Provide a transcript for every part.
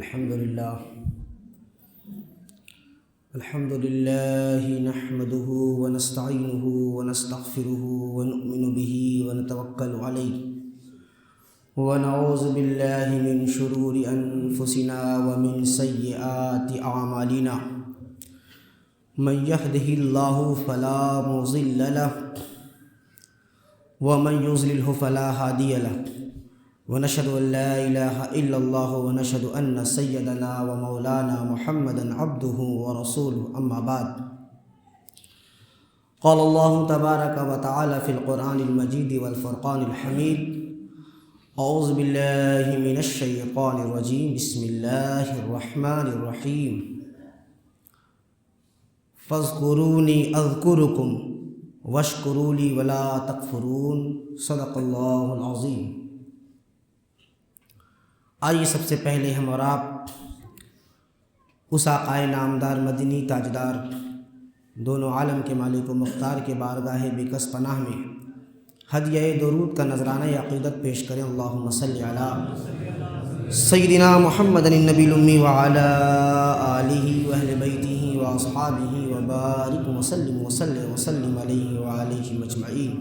الحمد لله نحمده ونستعينه ونستغفره ونؤمن به ونتوكل عليه ونعوذ بالله من شرور أنفسنا ومن سيئات أعمالنا من يهده الله فلا مضل له ومن يضلل فلا هادي له ونشهد أن لا إله إلا الله ونشهد أن سيدنا ومولانا محمدا عبده ورسوله أما بعد قال الله تبارك وتعالى في القرآن المجيد والفرقان الحميد أعوذ بالله من الشيطان الرجيم بسم الله الرحمن الرحيم فاذكروني أذكركم واشکروا لی ولا تکفرون صدق اللہ العظیم۔ آئیے سب سے پہلے ہم اور آپ اس آقائے نامدار مدنی تاجدار دونوں عالم کے مالک و مختار کے بارگاہ بکس پناہ میں ہدیہ درود کا نذرانہ عقیدت پیش کریں۔ اللہم صلی علی سیدنا محمد النبی الامی وعلی آلہ واہل بیتہ واصحابہ وبارک وسلم علیہ وعلیہ مجمعین۔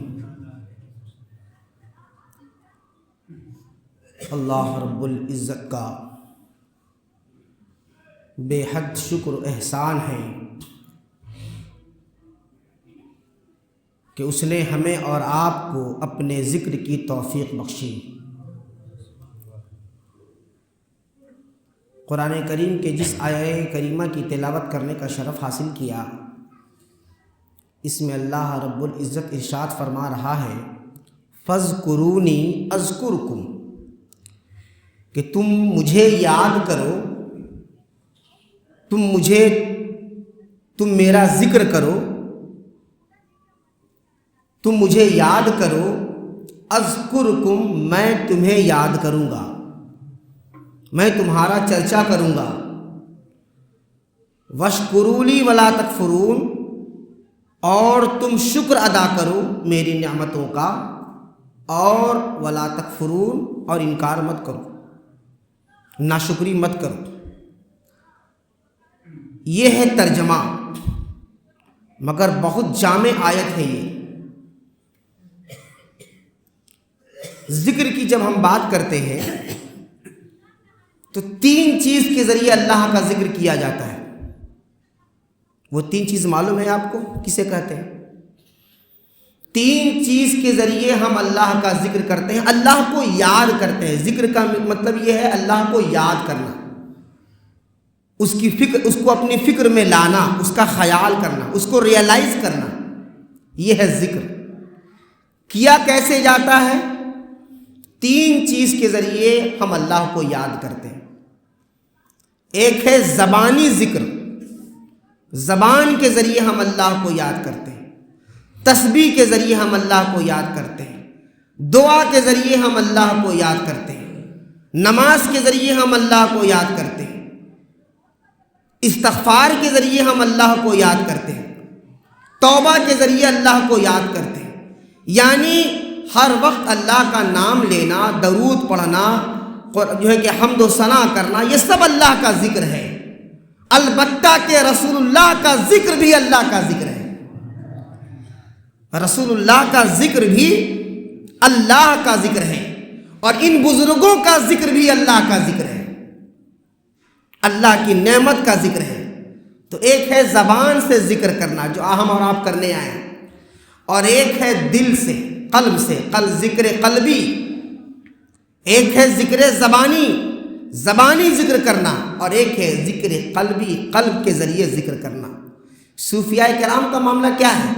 اللہ رب العزت کا بے حد شکر و احسان ہے کہ اس نے ہمیں اور آپ کو اپنے ذکر کی توفیق بخشی۔ قرآن کریم کے جس آیہ کریمہ کی تلاوت کرنے کا شرف حاصل کیا، اس میں اللہ رب العزت ارشاد فرما رہا ہے فَاذْكُرُونِي أَذْكُرْكُمْ، کہ تم مجھے یاد کرو، تم میرا ذکر کرو، تم مجھے یاد کرو، اذکرکم، میں تمہیں یاد کروں گا، میں تمہارا چرچا کروں گا، واشکروا لی ولا تکفرون، اور تم شکر ادا کرو میری نعمتوں کا، اور ولا تکفرون، اور انکار مت کرو، ناشکری مت کرو۔ یہ ہے ترجمہ، مگر بہت جامع آیت ہے یہ۔ ذکر کی جب ہم بات کرتے ہیں تو تین چیز کے ذریعے اللہ کا ذکر کیا جاتا ہے۔ وہ تین چیز معلوم ہے آپ کو کسے کہتے ہیں؟ تین چیز کے ذریعے ہم اللہ کا ذکر کرتے ہیں، اللہ کو یاد کرتے ہیں۔ ذکر کا مطلب یہ ہے اللہ کو یاد کرنا، اس کو اپنی فکر میں لانا، اس کا خیال کرنا، اس کو ریئلائز کرنا، یہ ہے ذکر۔ کیا کیسے جاتا ہے؟ تین چیز کے ذریعے ہم اللہ کو یاد کرتے ہیں۔ ایک ہے زبانی ذکر، زبان کے ذریعے ہم اللہ کو یاد کرتے ہیں، تسبیح کے ذریعے ہم اللہ کو یاد کرتے ہیں، دعا کے ذریعے ہم اللہ کو یاد کرتے ہیں، نماز کے ذریعے ہم اللہ کو یاد کرتے ہیں، استغفار کے ذریعے ہم اللہ کو یاد کرتے ہیں، توبہ کے ذریعے اللہ کو یاد کرتے ہیں۔ یعنی ہر وقت اللہ کا نام لینا، درود پڑھنا، جو ہے کہ حمد و ثنا کرنا، یہ سب اللہ کا ذکر ہے۔ البتہ کہ رسول اللہ کا ذکر بھی اللہ کا ذکر ہے، رسول اللہ کا ذکر بھی اللہ کا ذکر ہے، اور ان بزرگوں کا ذکر بھی اللہ کا ذکر ہے، اللہ کی نعمت کا ذکر ہے۔ تو ایک ہے زبان سے ذکر کرنا جو ہم اور آپ کرنے آئے ہیں، اور ایک ہے دل سے، قلب سے، ذکر قلبی، ایک ہے ذکر زبانی ذکر کرنا، اور ایک ہے ذکر قلبی، قلب کے ذریعے ذکر کرنا۔ صوفیاء کرام کا معاملہ کیا ہے؟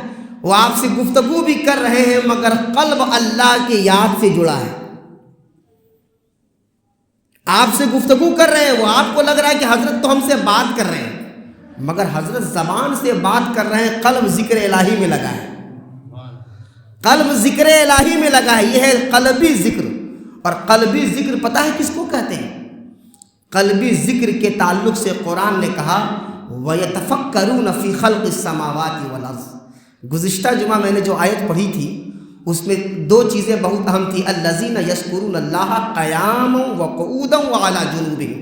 وہ آپ سے گفتگو بھی کر رہے ہیں مگر قلب اللہ کی یاد سے جڑا ہے۔ آپ سے گفتگو کر رہے ہیں، وہ آپ کو لگ رہا ہے کہ حضرت تو ہم سے بات کر رہے ہیں، مگر حضرت زبان سے بات کر رہے ہیں، قلب ذکر الہی میں لگا ہے، قلب ذکر الہی میں لگا ہے۔ یہ ہے قلبی ذکر۔ اور قلبی ذکر پتہ ہے کس کو کہتے ہیں؟ قلبی ذکر کے تعلق سے قرآن نے کہا وَيَتَفَكَّرُونَ فِي خَلْقِ السَّمَاوَاتِ وَالْأَرْضِ۔ گزشتہ جمعہ میں نے جو آیت پڑھی تھی اس میں دو چیزیں بہت اہم تھی، الذین یذکرون اللہ قیاما وقعودا وعلی جنوبہم،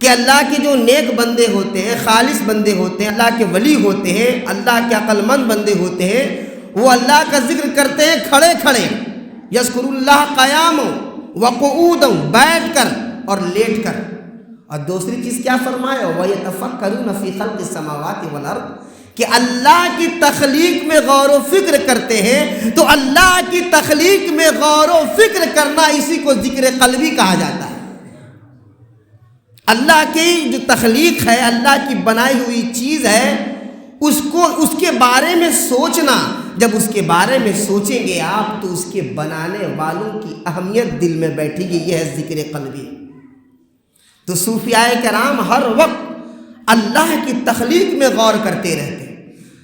کہ اللہ کے جو نیک بندے ہوتے ہیں، خالص بندے ہوتے ہیں، اللہ کے ولی ہوتے ہیں، اللہ کے عقل مند بندے ہوتے ہیں، وہ اللہ کا ذکر کرتے ہیں کھڑے کھڑے، یذکر اللہ قیاما وقعودا، بیٹھ کر اور لیٹ کر۔ اور دوسری چیز کیا فرمایا؟ وَيَتَفَكَّرُونَ فِي خَلْقِ السَّمَاوَاتِ وَالْأَرْضِ، کہ اللہ کی تخلیق میں غور و فکر کرتے ہیں۔ تو اللہ کی تخلیق میں غور و فکر کرنا، اسی کو ذکر قلبی کہا جاتا ہے۔ اللہ کی جو تخلیق ہے، اللہ کی بنائی ہوئی چیز ہے، اس کے بارے میں سوچنا، جب اس کے بارے میں سوچیں گے آپ تو اس کے بنانے والوں کی اہمیت دل میں بیٹھے گی۔ یہ ہے ذکر قلبی۔ تو صوفیاء کرام ہر وقت اللہ کی تخلیق میں غور کرتے رہتے ہیں۔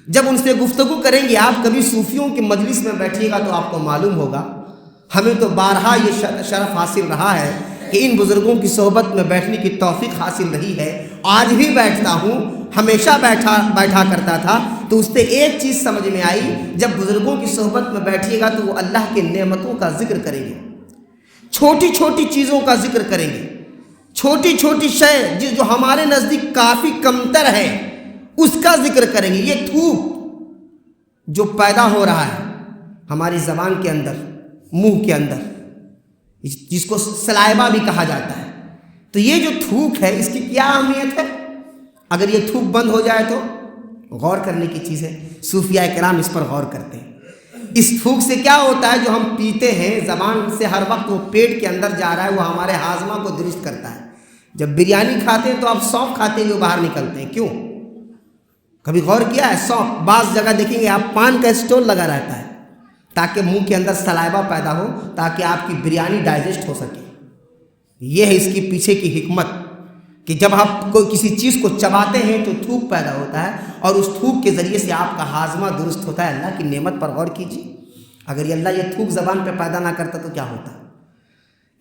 جب ان سے گفتگو کریں گے آپ، کبھی صوفیوں کی مجلس میں بیٹھیے گا تو آپ کو معلوم ہوگا، ہمیں تو بارہا یہ شرف حاصل رہا ہے کہ ان بزرگوں کی صحبت میں بیٹھنے کی توفیق حاصل رہی ہے، آج بھی بیٹھتا ہوں، ہمیشہ بیٹھا کرتا تھا۔ تو اس سے ایک چیز سمجھ میں آئی، جب بزرگوں کی صحبت میں بیٹھیے گا تو وہ اللہ کے نعمتوں کا ذکر کریں گے، چھوٹی چھوٹی چیزوں کا ذکر کریں گے، چھوٹی چھوٹی شے جو ہمارے نزدیک کافی کمتر ہے اس کا ذکر کریں گے۔ یہ تھوک جو پیدا ہو رہا ہے ہماری زبان کے اندر، منہ کے اندر، جس کو سلائبہ بھی کہا جاتا ہے، تو یہ جو تھوک ہے اس کی کیا اہمیت ہے؟ اگر یہ تھوک بند ہو جائے تو غور کرنے کی چیز ہے۔ صوفیاء کرام اس پر غور کرتے ہیں۔ اس تھوک سے کیا ہوتا ہے؟ جو ہم پیتے ہیں زبان سے ہر وقت وہ پیٹ کے اندر جا رہا ہے، وہ ہمارے ہاضمہ کو درست کرتا ہے۔ جب بریانی کھاتے ہیں تو آپ سونف کھاتے ہیں، وہ باہر نکلتے ہیں، کیوں؟ کبھی غور کیا ہے؟ سونف بعض جگہ دیکھیں گے آپ پان کا اسٹول لگا رہتا ہے تاکہ منہ کے اندر سلائبہ پیدا ہو، تاکہ آپ کی بریانی ڈائجسٹ ہو سکے۔ یہ ہے اس کی پیچھے کی حکمت، کہ جب آپ کوئی کسی چیز کو چباتے ہیں تو تھوک پیدا ہوتا ہے، اور اس تھوک کے ذریعے سے آپ کا ہاضمہ درست ہوتا ہے۔ اللہ کی نعمت پر غور کیجیے، اگر یہ اللہ یہ تھوک زبان پہ پیدا نہ کرتا تو کیا ہوتا؟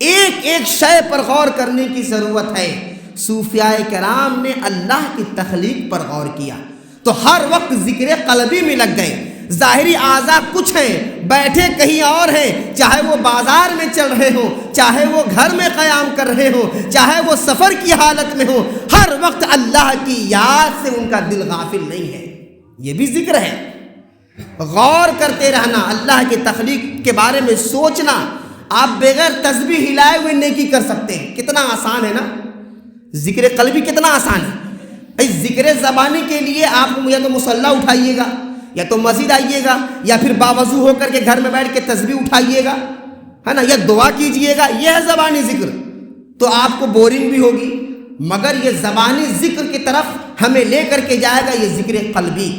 ایک ایک شے پر غور کرنے کی ضرورت ہے۔ صوفیاء کرام نے اللہ کی تخلیق پر غور کیا تو ہر وقت ذکر قلبی میں لگ گئے۔ ظاہری اعضاء کچھ ہیں، بیٹھے کہیں اور ہیں، چاہے وہ بازار میں چل رہے ہوں، چاہے وہ گھر میں قیام کر رہے ہوں، چاہے وہ سفر کی حالت میں ہوں، ہر وقت اللہ کی یاد سے ان کا دل غافل نہیں ہے۔ یہ بھی ذکر ہے، غور کرتے رہنا، اللہ کی تخلیق کے بارے میں سوچنا۔ آپ بغیر تسبیح ہلائے ہوئے نیکی کر سکتے ہیں، کتنا آسان ہے نا؟ ذکر قلبی کتنا آسان ہے۔ ذکر زبانی کے لیے آپ یا تو مصلی اٹھائیے گا، یا تو مسجد آئیے گا، یا پھر باوضو ہو کر کے گھر میں بیٹھ کے تسبیح اٹھائیے گا، ہے نا، یا دعا کیجئے گا، یہ ہے زبانی ذکر۔ تو آپ کو بورنگ بھی ہوگی، مگر یہ زبانی ذکر کی طرف ہمیں لے کر کے جائے گا یہ ذکر قلبی۔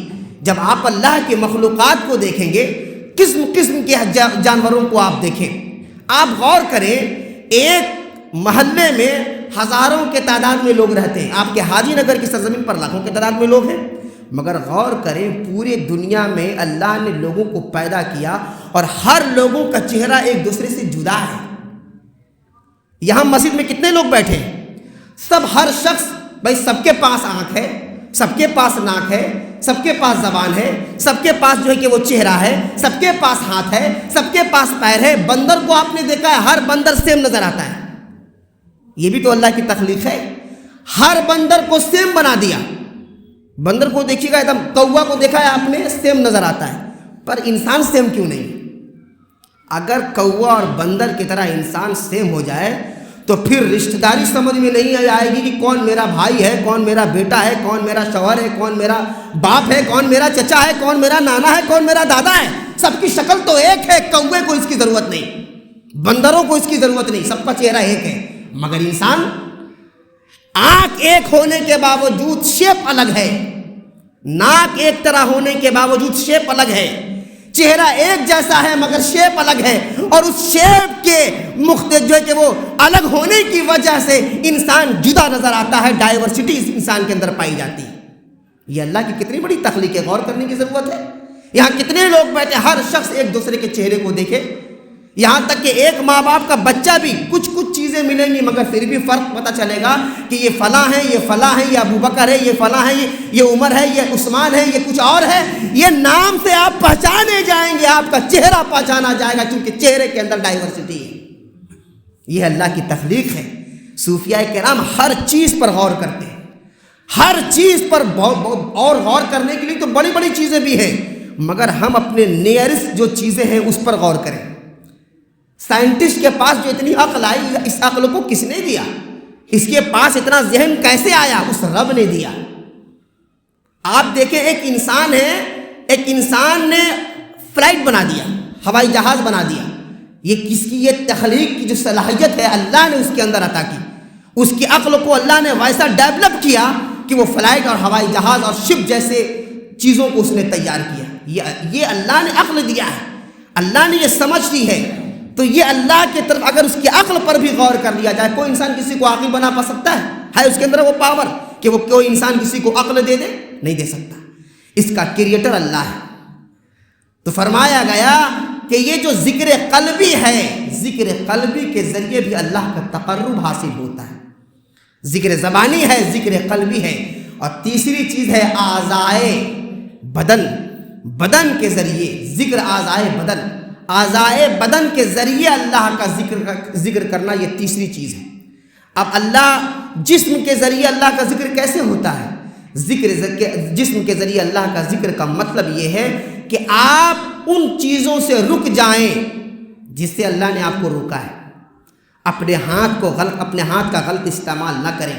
جب آپ اللہ کے مخلوقات کو دیکھیں گے، قسم قسم کے جانوروں کو آپ دیکھیں، آپ غور کریں، ایک محلے میں ہزاروں کے تعداد میں لوگ رہتے ہیں، آپ کے حاجی نگر کی سرزمین پر لاکھوں کے تعداد میں لوگ ہیں، مگر غور کریں پورے دنیا میں اللہ نے لوگوں کو پیدا کیا اور ہر لوگوں کا چہرہ ایک دوسرے سے جدا ہے۔ یہاں مسجد میں کتنے لوگ بیٹھے ہیں؟ سب، ہر شخص، بھائی سب کے پاس آنکھ ہے، سب کے پاس ناک ہے، سب کے پاس زبان ہے، سب کے پاس جو ہے کہ وہ چہرہ ہے، سب کے پاس ہاتھ ہے، سب کے پاس پیر ہے۔ بندر کو آپ نے دیکھا ہے، ہر بندر سیم نظر آتا ہے، یہ بھی تو اللہ کی تخلیق ہے۔ ہر بندر کو سیم بنا دیا، بندر کو دیکھیے گا ایک دم، کوا کو دیکھا ہے آپ نے، سیم نظر آتا ہے، پر انسان سیم کیوں نہیں؟ اگر کوا اور بندر کی طرح انسان سیم ہو جائے تو پھر رشتہ داری سمجھ میں نہیں آئے گی کہ کون میرا بھائی ہے، کون میرا بیٹا ہے، کون میرا شوہر ہے، کون میرا باپ ہے، کون میرا چچا ہے، کون میرا نانا ہے، کون میرا دادا ہے۔ سب کی شکل تو ایک ہے، کوے کو اس کی ضرورت نہیں، بندروں کو اس کی ضرورت نہیں، سب کا چہرہ ایک ہے، مگر انسان آنکھ ایک ہونے کے باوجود شیپ الگ ہے، ناک ایک طرح ہونے کے باوجود شیپ الگ ہے، چہرہ ایک جیسا ہے مگر شیپ الگ ہے، اور اس شیپ کے مختلف جو ہے کہ وہ الگ ہونے کی وجہ سے انسان جدا نظر آتا ہے، ڈائیورسٹی اس انسان کے اندر پائی جاتی ہے۔ یہ اللہ کی کتنی بڑی تخلیق ہے، غور کرنے کی ضرورت ہے۔ یہاں کتنے لوگ بیٹھے، ہر شخص ایک دوسرے کے چہرے کو دیکھے، یہاں تک کہ ایک ماں باپ کا بچہ بھی کچھ چیزیں ملیں گی مگر پھر بھی فرق پتہ چلے گا کہ یہ فلاں ہے، یہ فلاں ہے، یہ ابو بکر ہے، یہ فلاں ہے، یہ عمر ہے، یہ عثمان ہے، یہ کچھ اور ہے۔ یہ نام سے آپ پہچانے جائیں گے، آپ کا چہرہ پہچانا جائے گا، کیونکہ چہرے کے اندر ڈائیورسٹی ہے۔ یہ اللہ کی تخلیق ہے۔ صوفیاء کرام ہر چیز پر غور کرتے ہیں، ہر چیز پر اور غور کرنے کے لیے تو بڑی بڑی چیزیں بھی ہیں، مگر ہم اپنے نیئرسٹ جو چیزیں ہیں اس پر غور کریں۔ سائنٹسٹ کے پاس جو اتنی عقل آئی، اس عقل کو کس نے دیا؟ اس کے پاس اتنا ذہن کیسے آیا؟ اس رب نے دیا۔ آپ دیکھیں، ایک انسان نے فلائٹ بنا دیا، ہوائی جہاز بنا دیا۔ یہ کس کی؟ یہ تخلیق کی جو صلاحیت ہے اللہ نے اس کے اندر عطا کی۔ اس کی عقل کو اللہ نے ویسا ڈیولپ کیا کہ وہ فلائٹ اور ہوائی جہاز اور شپ جیسے چیزوں کو اس نے تیار کیا۔ یہ اللہ نے عقل دیا ہے، اللہ نے یہ سمجھ دی ہے۔ تو یہ اللہ کی طرف اگر اس کی عقل پر بھی غور کر لیا جائے، کوئی انسان کسی کو عاقل بنا پا سکتا ہے اس کے اندر وہ پاور کہ وہ کوئی انسان کسی کو عقل دے دے؟ نہیں دے سکتا۔ اس کا کریٹر اللہ ہے۔ تو فرمایا گیا کہ یہ جو ذکر قلبی ہے، ذکر قلبی کے ذریعے بھی اللہ کا تقرب حاصل ہوتا ہے۔ ذکر زبانی ہے، ذکر قلبی ہے، اور تیسری چیز ہے اعضائے بدن کے ذریعے ذکر، اعضائے بدن کے ذریعے اللہ کا ذکر کرنا، یہ تیسری چیز ہے۔ اب اللہ جسم کے ذریعے اللہ کا ذکر کیسے ہوتا ہے؟ جسم کے ذریعے اللہ کا ذکر کا مطلب یہ ہے کہ آپ ان چیزوں سے رک جائیں جس سے اللہ نے آپ کو روکا ہے۔ اپنے ہاتھ کا غلط استعمال نہ کریں،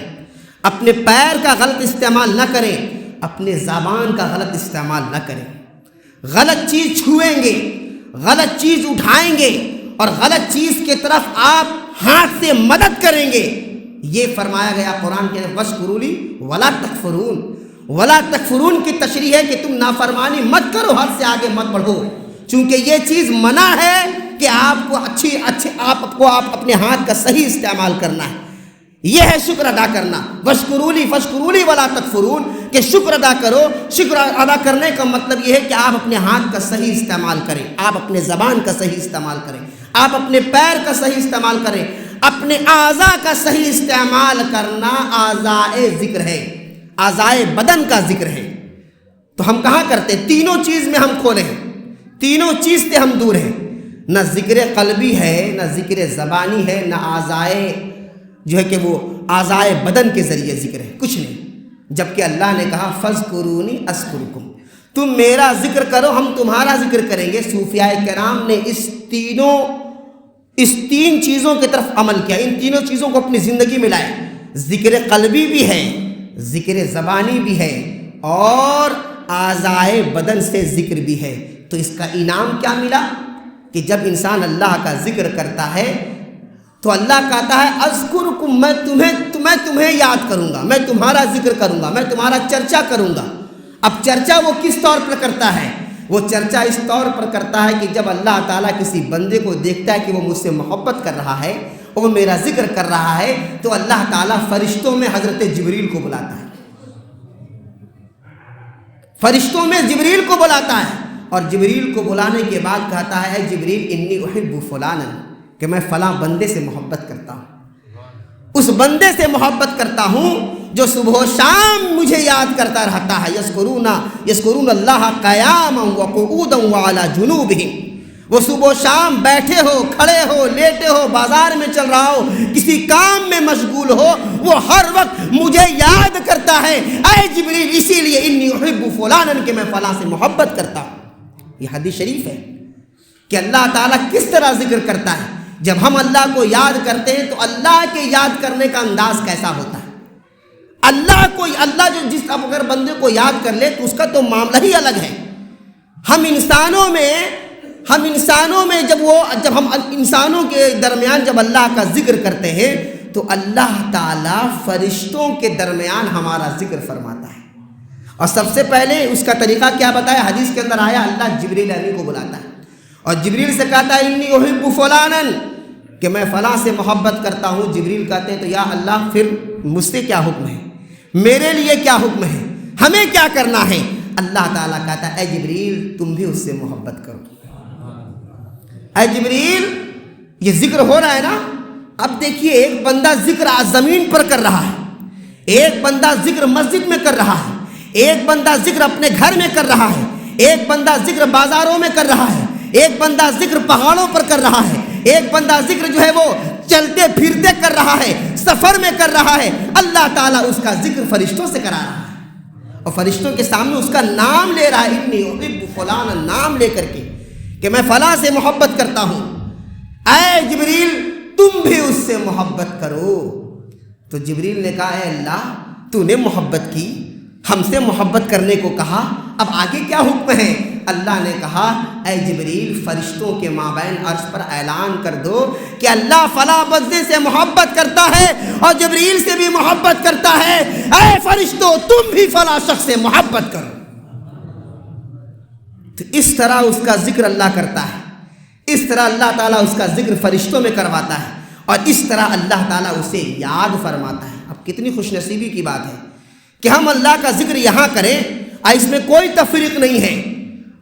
اپنے پیر کا غلط استعمال نہ کریں، اپنے زبان کا غلط استعمال نہ کریں۔ غلط چیز چھوئیں گے، غلط چیز اٹھائیں گے، اور غلط چیز کی طرف آپ ہاتھ سے مدد کریں گے۔ یہ فرمایا گیا قرآن کے وَاشْكُرُوا لِي وَلَا تَكْفُرُونَ۔ وَلَا تَكْفُرُونَ کی تشریح ہے کہ تم نافرمانی مت کرو، حد سے آگے مت بڑھو، چونکہ یہ چیز منع ہے کہ آپ کو اپنے ہاتھ کا صحیح استعمال کرنا ہے۔ یہ ہے شکر ادا کرنا۔ وَاشْكُرُوا لِي وَلَا تَكْفُرُونَ کہ شکر ادا کرو۔ شکر ادا کرنے کا مطلب یہ ہے کہ آپ اپنے ہاتھ کا صحیح استعمال کریں، آپ اپنے زبان کا صحیح استعمال کریں، آپ اپنے پیر کا صحیح استعمال کریں، اپنے اعضاء کا صحیح استعمال کرنا اعضائے ذکر ہے، اعضائے بدن کا ذکر ہے۔ تو ہم کہاں کرتے؟ تینوں چیز میں ہم کھولے ہیں، تینوں چیز سے ہم دور ہیں۔ نہ ذکر قلبی ہے، نہ ذکر زبانی ہے، نہ اعضائے جو ہے کہ وہ اعضائے بدن کے ذریعے ذکر ہے، کچھ نہیں۔ جبکہ اللہ نے کہا فَاذْكُرُونِي أَذْكُرْكُمْ، تم میرا ذکر کرو ہم تمہارا ذکر کریں گے۔ صوفیاء کرام نے اس تین چیزوں کی طرف عمل کیا، ان تینوں چیزوں کو اپنی زندگی میں لائے۔ ذکر قلبی بھی ہے، ذکر زبانی بھی ہے، اور اعضائے بدن سے ذکر بھی ہے۔ تو اس کا انعام کیا ملا کہ جب انسان اللہ کا ذکر کرتا ہے تو اللہ کہتا ہے اذکرکم، میں تمہیں یاد کروں گا، میں تمہارا ذکر کروں گا، میں تمہارا چرچا کروں گا۔ اب چرچا وہ کس طور پر کرتا ہے؟ وہ چرچا اس طور پر کرتا ہے کہ جب اللہ تعالیٰ کسی بندے کو دیکھتا ہے کہ وہ مجھ سے محبت کر رہا ہے، وہ میرا ذکر کر رہا ہے، تو اللہ تعالیٰ فرشتوں میں حضرت جبریل کو بلاتا ہے، فرشتوں میں جبریل کو بلاتا ہے، اور جبریل کو بلانے کے بعد کہتا ہے جبریل انی احب فلانا، کہ میں فلاں بندے سے محبت کرتا ہوں، اس بندے سے محبت کرتا ہوں جو صبح و شام مجھے یاد کرتا رہتا ہے۔ یذکرون اللہ قیاما وقعودا وعلی جنوبہم، وہ صبح و شام بیٹھے ہو، کھڑے ہو، لیٹے ہو، بازار میں چل رہا ہو، کسی کام میں مشغول ہو، وہ ہر وقت مجھے یاد کرتا ہے، اے جبریل اسی لیے انی احب فلانا، کہ میں فلاں سے محبت کرتا ہوں۔ یہ حدیث شریف ہے کہ اللہ تعالیٰ کس طرح ذکر کرتا ہے۔ جب ہم اللہ کو یاد کرتے ہیں تو اللہ کے یاد کرنے کا انداز کیسا ہوتا ہے؟ اللہ جو جس اب اگر بندے کو یاد کر لے تو اس کا تو معاملہ ہی الگ ہے۔ ہم انسانوں میں جب ہم انسانوں کے درمیان جب اللہ کا ذکر کرتے ہیں تو اللہ تعالیٰ فرشتوں کے درمیان ہمارا ذکر فرماتا ہے۔ اور سب سے پہلے اس کا طریقہ کیا بتایا؟ حدیث کے اندر آیا اللہ جبریل امین کو بلاتا ہے اور جبریل سے کہتا ہے انی احب فلانا، کہ میں فلاں سے محبت کرتا ہوں۔ جبریل کہتے ہیں تو یا اللہ پھر مجھ سے کیا حکم ہے، میرے لیے کیا حکم ہے، ہمیں کیا کرنا ہے؟ اللہ تعالیٰ کہتا ہے اے جبریل تم بھی اس سے محبت کرو۔ اے جبریل، یہ ذکر ہو رہا ہے نا؟ اب دیکھیے ایک بندہ ذکر زمین پر کر رہا ہے، ایک بندہ ذکر مسجد میں کر رہا ہے، ایک بندہ ذکر اپنے گھر میں کر رہا ہے، ایک بندہ ذکر بازاروں میں کر رہا ہے، ایک بندہ ذکر پہاڑوں پر کر رہا ہے، ایک بندہ ذکر جو ہے وہ چلتے پھرتے کر رہا ہے۔ سفر میں کر رہا ہے، اللہ تعالیٰ اس کا ذکر فرشتوں سے کرا رہا ہے اور فرشتوں کے سامنے اس کا نام لے رہا ہے، انی احب فلانا، نام لے کر کے کہ میں فلاں سے محبت کرتا ہوں، اے جبریل تم بھی اس سے محبت کرو۔ تو جبریل نے کہا اے اللہ تو نے محبت کی، ہم سے محبت کرنے کو کہا، اب آگے کیا حکم ہے؟ اللہ نے کہا اے جبریل فرشتوں کے مابین عرش پر اعلان کر دو کہ اللہ فلاں بندے سے محبت کرتا ہے اور جبریل سے بھی محبت کرتا ہے، اے فرشتوں تم بھی فلاں شخص سے محبت کرو۔ تو اس طرح اس کا ذکر اللہ کرتا ہے، اس طرح اللہ تعالیٰ اس کا ذکر فرشتوں میں کرواتا ہے اور اس طرح اللہ تعالیٰ اسے یاد فرماتا ہے۔ اب کتنی خوش نصیبی کی بات ہے کہ ہم اللہ کا ذکر یہاں کریں اور اس میں کوئی تفریق نہیں ہے۔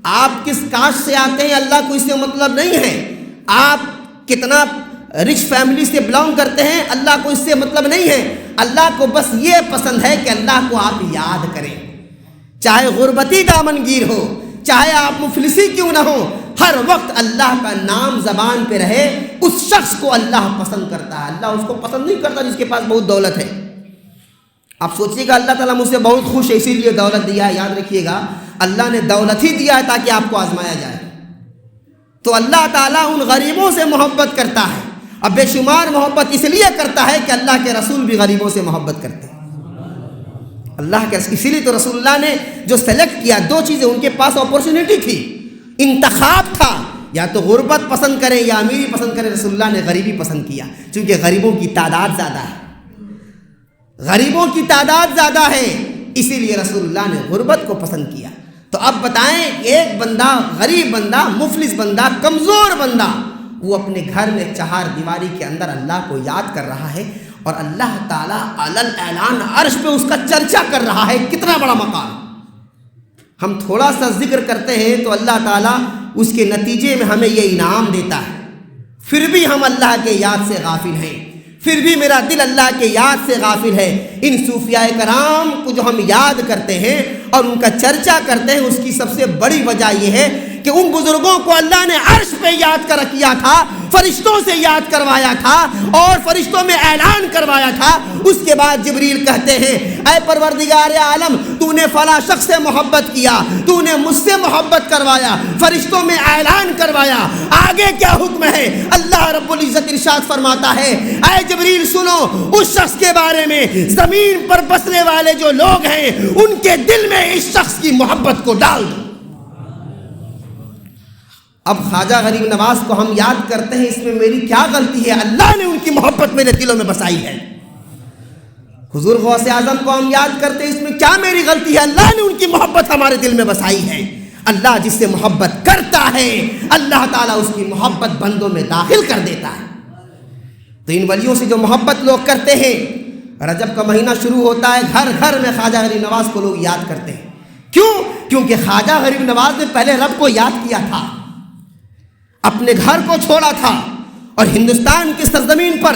آپ کس کاسٹ سے آتے ہیں اللہ کو اس سے مطلب نہیں ہے، آپ کتنا رچ فیملی سے بلانگ کرتے ہیں اللہ کو اس سے مطلب نہیں ہے۔ اللہ کو بس یہ پسند ہے کہ اللہ کو آپ یاد کریں، چاہے غربتی دامن گیر ہو، چاہے آپ مفلسی کیوں نہ ہو، ہر وقت اللہ کا نام زبان پہ رہے۔ اس شخص کو اللہ پسند کرتا ہے، اللہ اس کو پسند نہیں کرتا جس کے پاس بہت دولت ہے۔ آپ سوچیے گا اللہ تعالیٰ مجھ سے بہت خوش ہے اسی لیے دولت دیا ہے، یاد رکھیے گا اللہ نے دولت ہی دیا ہے تاکہ آپ کو آزمایا جائے۔ تو اللہ تعالیٰ ان غریبوں سے محبت کرتا ہے اور بے شمار محبت اس لیے کرتا ہے کہ اللہ کے رسول بھی غریبوں سے محبت کرتے ہیں۔ اللہ کے اسی لیے تو رسول اللہ نے جو سلیکٹ کیا دو چیزیں، ان کے پاس اپورچونٹی تھی، انتخاب تھا، یا تو غربت پسند کریں یا امیری پسند کریں۔ رسول اللہ نے غریبی پسند کیا چونکہ غریبوں کی تعداد زیادہ ہے، غریبوں کی تعداد زیادہ ہے، اسی لیے رسول اللہ نے غربت کو پسند کیا۔ تو اب بتائیں ایک بندہ غریب بندہ، مفلس بندہ، کمزور بندہ، وہ اپنے گھر میں چہار دیواری کے اندر اللہ کو یاد کر رہا ہے اور اللہ تعالیٰ علن اعلان عرش پہ اس کا چرچا کر رہا ہے، کتنا بڑا مقام۔ ہم تھوڑا سا ذکر کرتے ہیں تو اللہ تعالیٰ اس کے نتیجے میں ہمیں یہ انعام دیتا ہے، پھر بھی ہم اللہ کے یاد سے غافل ہیں، پھر بھی میرا دل اللہ کے یاد سے غافل ہے۔ ان صوفیاء کرام کو جو ہم یاد کرتے ہیں اور ان کا چرچا کرتے ہیں، اس کی سب سے بڑی وجہ یہ ہے کہ ان بزرگوں کو اللہ نے عرش پہ یاد کر کیا تھا، فرشتوں سے یاد کروایا تھا اور فرشتوں میں اعلان کروایا تھا۔ اس کے بعد جبریل کہتے ہیں اے پروردگار عالم تو نے فلاں شخص سے محبت کیا، تو نے مجھ سے محبت کروایا، فرشتوں میں اعلان کروایا، آگے کیا حکم ہے؟ اللہ رب العزت ارشاد فرماتا ہے اے جبریل سنو اس شخص کے بارے میں، زمین پر بسنے والے جو لوگ ہیں ان کے دل میں اس شخص کی محبت کو ڈال دو۔ اب خواجہ غریب نواز کو ہم یاد کرتے ہیں، اس میں میری کیا غلطی ہے؟ اللہ نے ان کی محبت میرے دلوں میں بسائی ہے۔ حضور غوث اعظم کو ہم یاد کرتے ہیں، اس میں کیا میری غلطی ہے؟ اللہ نے ان کی محبت ہمارے دل میں بسائی ہے۔ اللہ جس سے محبت کرتا ہے اللہ تعالیٰ اس کی محبت بندوں میں داخل کر دیتا ہے۔ تو ان ولیوں سے جو محبت لوگ کرتے ہیں، رجب کا مہینہ شروع ہوتا ہے، گھر گھر میں خواجہ غریب نواز کو لوگ یاد کرتے ہیں۔ کیوں؟ کیونکہ خواجہ غریب نواز نے پہلے رب کو یاد کیا تھا، اپنے گھر کو چھوڑا تھا اور ہندوستان کی سرزمین پر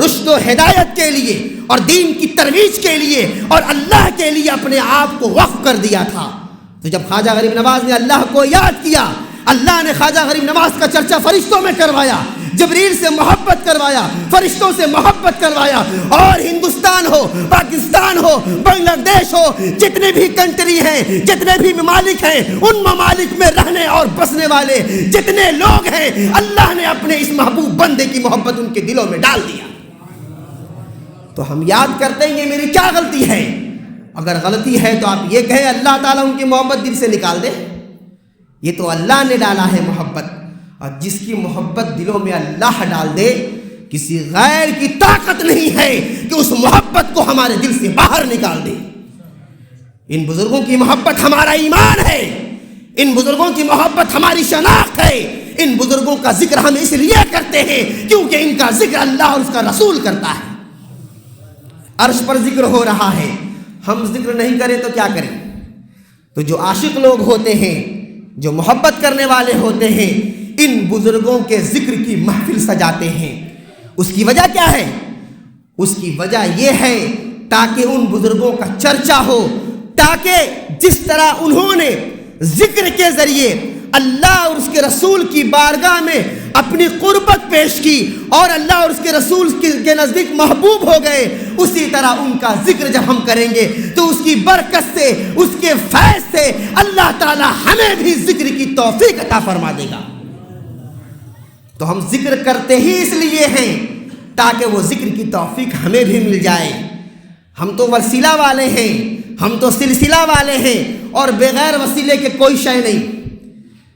رشد و ہدایت کے لیے اور دین کی ترویج کے لیے اور اللہ کے لیے اپنے آپ کو وقف کر دیا تھا۔ تو جب خواجہ غریب نواز نے اللہ کو یاد کیا، اللہ نے خواجہ غریب نواز کا چرچا فرشتوں میں کروایا، جبریل سے محبت کروایا، فرشتوں سے محبت کروایا، اور ہندوستان ہو، پاکستان ہو، بنگلہ دیش ہو، جتنے بھی کنٹری ہیں، جتنے بھی ممالک ہیں، ان ممالک میں رہنے اور بسنے والے جتنے لوگ ہیں، اللہ نے اپنے اس محبوب بندے کی محبت ان کے دلوں میں ڈال دیا۔ تو ہم یاد کرتے ہیں یہ میری کیا غلطی ہے؟ اگر غلطی ہے تو آپ یہ کہیں اللہ تعالیٰ ان کی محبت دل سے نکال دے۔ یہ تو اللہ نے ڈالا ہے محبت، اور جس کی محبت دلوں میں اللہ ڈال دے، کسی غیر کی طاقت نہیں ہے کہ اس محبت کو ہمارے دل سے باہر نکال دے۔ ان بزرگوں کی محبت ہمارا ایمان ہے، ان بزرگوں کی محبت ہماری شناخت ہے، ان بزرگوں کا ذکر ہم اس لیے کرتے ہیں کیونکہ ان کا ذکر اللہ اور اس کا رسول کرتا ہے۔ عرش پر ذکر ہو رہا ہے، ہم ذکر نہیں کریں تو کیا کریں؟ تو جو عاشق لوگ ہوتے ہیں، جو محبت کرنے والے ہوتے ہیں، ان بزرگوں کے ذکر کی محفل سجاتے ہیں۔ اس کی وجہ کیا ہے؟ اس کی وجہ یہ ہے تاکہ ان بزرگوں کا چرچا ہو، تاکہ جس طرح انہوں نے ذکر کے ذریعے اللہ اور اس کے رسول کی بارگاہ میں اپنی قربت پیش کی اور اللہ اور اس کے رسول کے نزدیک محبوب ہو گئے، اسی طرح ان کا ذکر جب ہم کریں گے تو اس کی برکت سے، اس کے فیض سے اللہ تعالی ہمیں بھی ذکر کی توفیق عطا فرما دے گا۔ تو ہم ذکر کرتے ہی اس لیے ہیں تاکہ وہ ذکر کی توفیق ہمیں بھی مل جائے۔ ہم تو وسیلہ والے ہیں، ہم تو سلسلہ والے ہیں، اور بغیر وسیلے کے کوئی شے نہیں،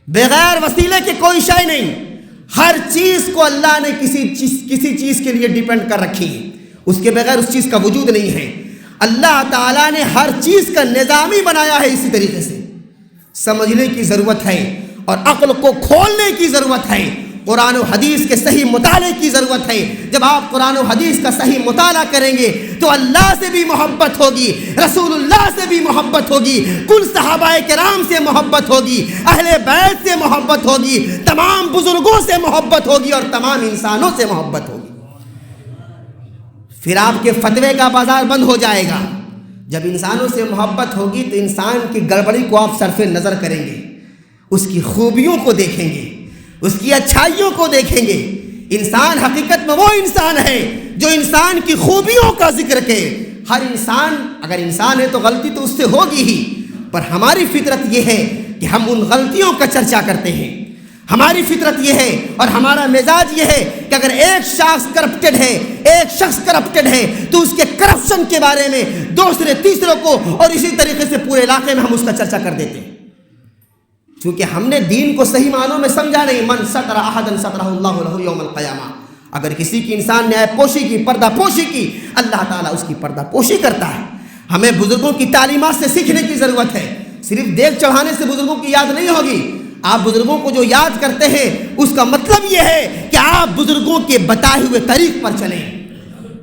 بغیر وسیلے کے کوئی شے نہیں۔ ہر چیز کو اللہ نے کسی چیز کے لیے ڈیپینڈ کر رکھی ہے، اس کے بغیر اس چیز کا وجود نہیں ہے۔ اللہ تعالیٰ نے ہر چیز کا نظامی بنایا ہے، اسی طریقے سے سمجھنے کی ضرورت ہے اور عقل کو کھولنے کی ضرورت ہے، قرآن و حدیث کے صحیح مطالعے کی ضرورت ہے۔ جب آپ قرآن و حدیث کا صحیح مطالعہ کریں گے تو اللہ سے بھی محبت ہوگی، رسول اللہ سے بھی محبت ہوگی، کل صحابہ کرام سے محبت ہوگی، اہل بیت سے محبت ہوگی، تمام بزرگوں سے محبت ہوگی اور تمام انسانوں سے محبت ہوگی۔ پھر آپ کے فتوے کا بازار بند ہو جائے گا۔ جب انسانوں سے محبت ہوگی تو انسان کی گڑبڑی کو آپ صرف نظر کریں گے، اس کی خوبیوں کو دیکھیں گے، اس کی اچھائیوں کو دیکھیں گے۔ انسان حقیقت میں وہ انسان ہے جو انسان کی خوبیوں کا ذکر کرے۔ ہر انسان اگر انسان ہے تو غلطی تو اس سے ہوگی ہی، پر ہماری فطرت یہ ہے کہ ہم ان غلطیوں کا چرچا کرتے ہیں۔ ہماری فطرت یہ ہے اور ہمارا مزاج یہ ہے کہ اگر ایک شخص کرپٹڈ ہے تو اس کے کرپشن کے بارے میں دوسرے تیسروں کو اور اسی طریقے سے پورے علاقے میں ہم اس کا چرچا کر دیتے ہیں، کیونکہ ہم نے دین کو صحیح معنوں میں سمجھا نہیں۔ من ستر احدا سترہ اللہ لہ یوم القیامہ، اگر کسی کی انسان نے عیب پوشی کی، پردہ پوشی کی، اللہ تعالیٰ اس کی پردہ پوشی کرتا ہے۔ ہمیں بزرگوں کی تعلیمات سے سیکھنے کی ضرورت ہے۔ صرف دیگ چڑھانے سے بزرگوں کی یاد نہیں ہوگی۔ آپ بزرگوں کو جو یاد کرتے ہیں اس کا مطلب یہ ہے کہ آپ بزرگوں کے بتائے ہوئے طریق پر چلیں۔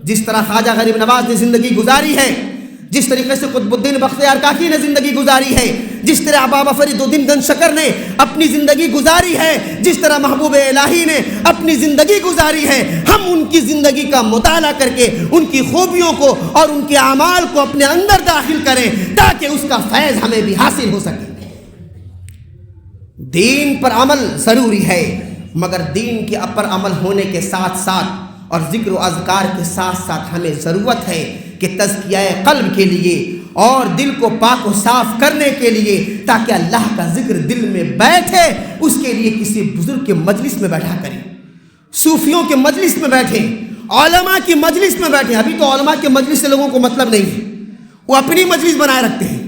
جس طرح خواجہ غریب نواز نے زندگی گزاری ہے، جس طریقے سے قطب الدین بختیار کاکی نے زندگی گزاری ہے، جس طرح بابا فرید الدین گن شکر نے اپنی زندگی گزاری ہے، جس طرح محبوب الہی نے اپنی زندگی گزاری ہے، ہم ان کی زندگی کا مطالعہ کر کے ان کی خوبیوں کو اور ان کے اعمال کو اپنے اندر داخل کریں تاکہ اس کا فیض ہمیں بھی حاصل ہو سکے۔ دین پر عمل ضروری ہے، مگر دین کے پر عمل ہونے کے ساتھ ساتھ اور ذکر و اذکار کے ساتھ ساتھ ہمیں ضرورت ہے کہ تزکیہ قلب کے لیے اور دل کو پاک و صاف کرنے کے لیے، تاکہ اللہ کا ذکر دل میں بیٹھے، اس کے لیے کسی بزرگ کے مجلس میں بیٹھا کریں، صوفیوں کے مجلس میں بیٹھیں، علماء کی مجلس میں بیٹھیں۔ ابھی تو علماء کے مجلس سے لوگوں کو مطلب نہیں ہے، وہ اپنی مجلس بنائے رکھتے ہیں،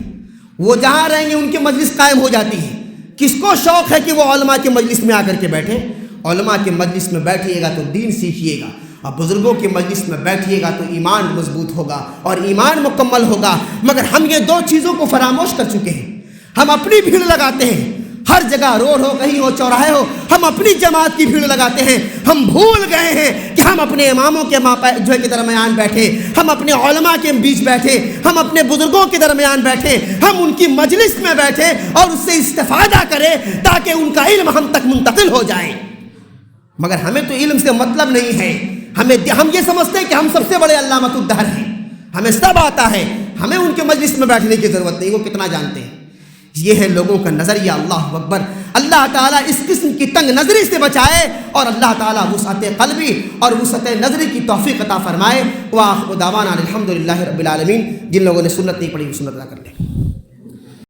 وہ جہاں رہیں گے ان کی مجلس قائم ہو جاتی ہے۔ کس کو شوق ہے کہ وہ علماء کے مجلس میں آ کر کے بیٹھے؟ علماء کے مجلس میں بیٹھیے گا تو دین سیکھیے گا، اور بزرگوں کے مجلس میں بیٹھیے گا تو ایمان مضبوط ہوگا اور ایمان مکمل ہوگا۔ مگر ہم یہ دو چیزوں کو فراموش کر چکے ہیں۔ ہم اپنی بھیڑ لگاتے ہیں، ہر جگہ روڈ ہو، کہیں ہو، چوراہے ہو، ہم اپنی جماعت کی بھیڑ لگاتے ہیں۔ ہم بھول گئے ہیں کہ ہم اپنے اماموں کے درمیان بیٹھے، ہم اپنے علماء کے بیچ بیٹھے، ہم اپنے بزرگوں کے درمیان بیٹھے، ہم ان کی مجلس میں بیٹھے اور اس سے استفادہ کریں تاکہ ان کا علم ہم تک منتقل ہو جائے۔ مگر ہمیں تو علم سے مطلب نہیں ہے، ہم یہ سمجھتے ہیں کہ ہم سب سے بڑے علامۃ الدہر ہیں، ہمیں سب آتا ہے، ہمیں ان کے مجلس میں بیٹھنے کی ضرورت نہیں، وہ کتنا جانتے ہیں۔ یہ ہے لوگوں کا نظریہ۔ اللہ اکبر۔ اللہ تعالیٰ اس قسم کی تنگ نظری سے بچائے اور اللہ تعالیٰ وسعت قلبی اور وسعت نظری کی توفیق عطا فرمائے۔ وآخر دعوانا الحمدللہ رب العالمین۔ جن لوگوں نے سنت نہیں پڑھی وہ سنت ادا کر لیں۔